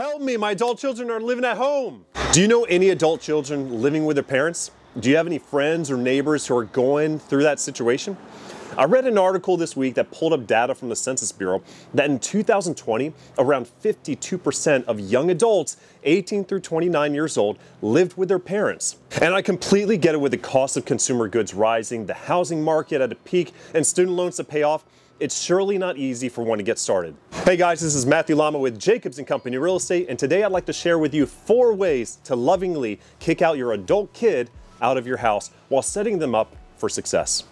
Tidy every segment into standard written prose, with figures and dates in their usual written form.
Help me, my adult children are living at home. Do you know any adult children living with their parents? Do you have any friends or neighbors who are going through that situation? I read an article this week that pulled up data from the Census Bureau that in 2020, around 52% of young adults 18 through 29 years old lived with their parents. And I completely get it with the cost of consumer goods rising, the housing market at a peak, and student loans to pay off. It's surely not easy for one to get started. Hey guys, this is Matt Lama with Jacobs & Company Real Estate, and today I'd like to share with you 4 ways to lovingly kick out your adult kid out of your house while setting them up for success.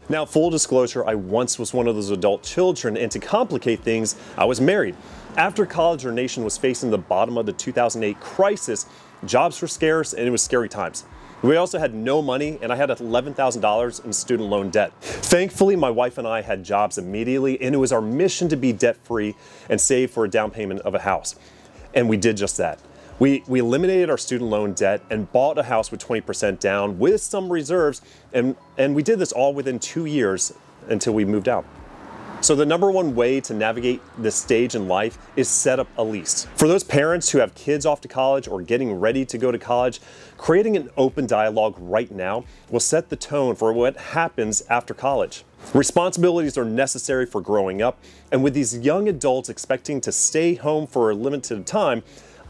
Now, full disclosure, I once was one of those adult children, and to complicate things, I was married. After college, our nation was facing the bottom of the 2008 crisis. Jobs were scarce, and it was scary times. We also had no money, and I had $11,000 in student loan debt. Thankfully, my wife and I had jobs immediately, and it was our mission to be debt-free and save for a down payment of a house. And we did just that. We eliminated our student loan debt and bought a house with 20% down with some reserves, and we did this all within 2 years until we moved out. So the number one way to navigate this stage in life is set up a lease. For those parents who have kids off to college or getting ready to go to college, creating an open dialogue right now will set the tone for what happens after college. Responsibilities are necessary for growing up, and with these young adults expecting to stay home for a limited time,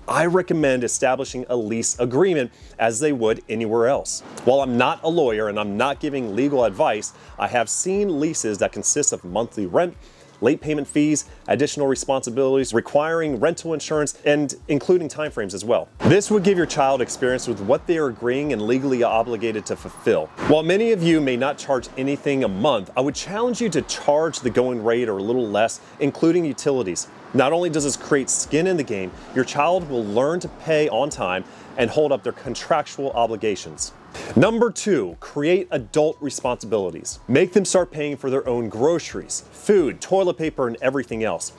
I recommend establishing a lease agreement as they would anywhere else. While I'm not a lawyer and I'm not giving legal advice, I have seen leases that consist of monthly rent, late payment fees, additional responsibilities, requiring rental insurance, and including timeframes as well. This would give your child experience with what they are agreeing and legally obligated to fulfill. While many of you may not charge anything a month, I would challenge you to charge the going rate or a little less, including utilities. Not only does this create skin in the game, your child will learn to pay on time and hold up their contractual obligations. Number 2, create adult responsibilities. Make them start paying for their own groceries, food, toilet paper, and everything else.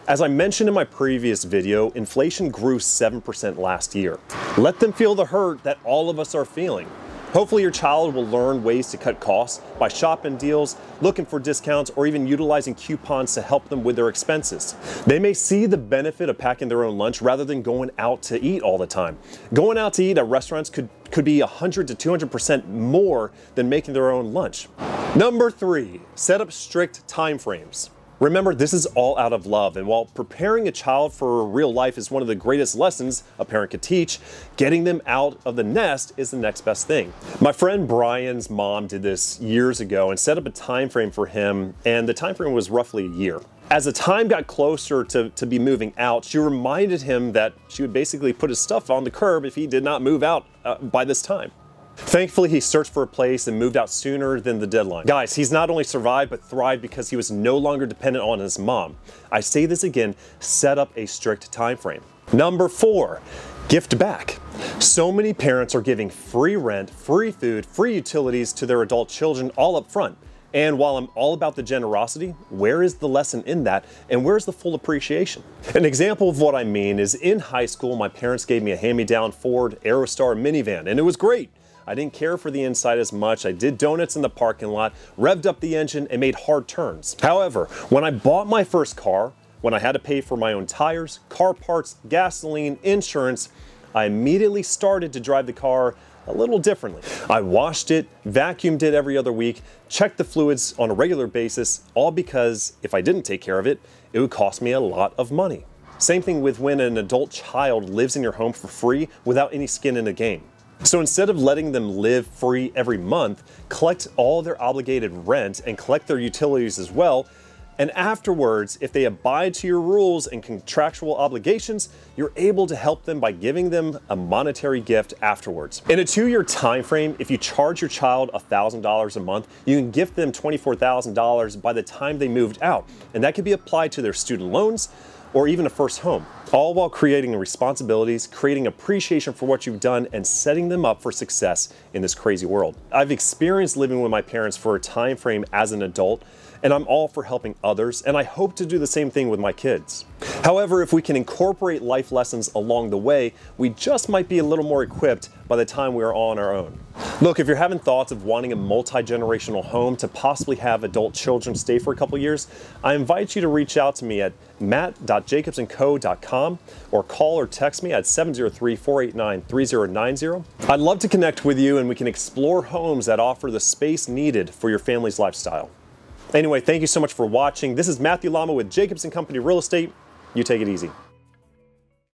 As I mentioned in my previous video, inflation grew 7% last year. Let them feel the hurt that all of us are feeling. Hopefully your child will learn ways to cut costs by shopping deals, looking for discounts, or even utilizing coupons to help them with their expenses. They may see the benefit of packing their own lunch rather than going out to eat all the time. Going out to eat at restaurants could be 100 to 200% more than making their own lunch. Number 3, set up strict time frames. Remember, this is all out of love, and while preparing a child for real life is one of the greatest lessons a parent could teach, getting them out of the nest is the next best thing. My friend Brian's mom did this years ago and set up a time frame for him, and the time frame was roughly a year. As the time got closer to be moving out, she reminded him that she would basically put his stuff on the curb if he did not move out by this time. Thankfully, he searched for a place and moved out sooner than the deadline. Guys, he's not only survived, but thrived because he was no longer dependent on his mom. I say this again, set up a strict time frame. Number 4, gift back. So many parents are giving free rent, free food, free utilities to their adult children all up front. And while I'm all about the generosity, where is the lesson in that, and where's the full appreciation? An example of what I mean is in high school, my parents gave me a hand-me-down Ford Aerostar minivan, and it was great. I didn't care for the inside as much. I did donuts in the parking lot, revved up the engine, and made hard turns. However, when I bought my first car, when I had to pay for my own tires, car parts, gasoline, insurance, I immediately started to drive the car a little differently. I washed it, vacuumed it every other week, checked the fluids on a regular basis, all because if I didn't take care of it, it would cost me a lot of money. Same thing with when an adult child lives in your home for free without any skin in the game. So instead of letting them live free every month, collect all their obligated rent and collect their utilities as well. And afterwards, if they abide to your rules and contractual obligations, you're able to help them by giving them a monetary gift afterwards. In a 2-year time frame, if you charge your child $1,000 a month, you can gift them $24,000 by the time they moved out. And that could be applied to their student loans or even a first home, all while creating responsibilities, creating appreciation for what you've done, and setting them up for success in this crazy world. I've experienced living with my parents for a time frame as an adult, and I'm all for helping others, and I hope to do the same thing with my kids. However, if we can incorporate life lessons along the way, we just might be a little more equipped by the time we are on our own. Look, if you're having thoughts of wanting a multi-generational home to possibly have adult children stay for a couple years, I invite you to reach out to me at matt.jacobsandco.com or call or text me at 703-489-3090. I'd love to connect with you and we can explore homes that offer the space needed for your family's lifestyle. Anyway, thank you so much for watching. This is Matthew Lama with Jacobs & Company Real Estate. You take it easy.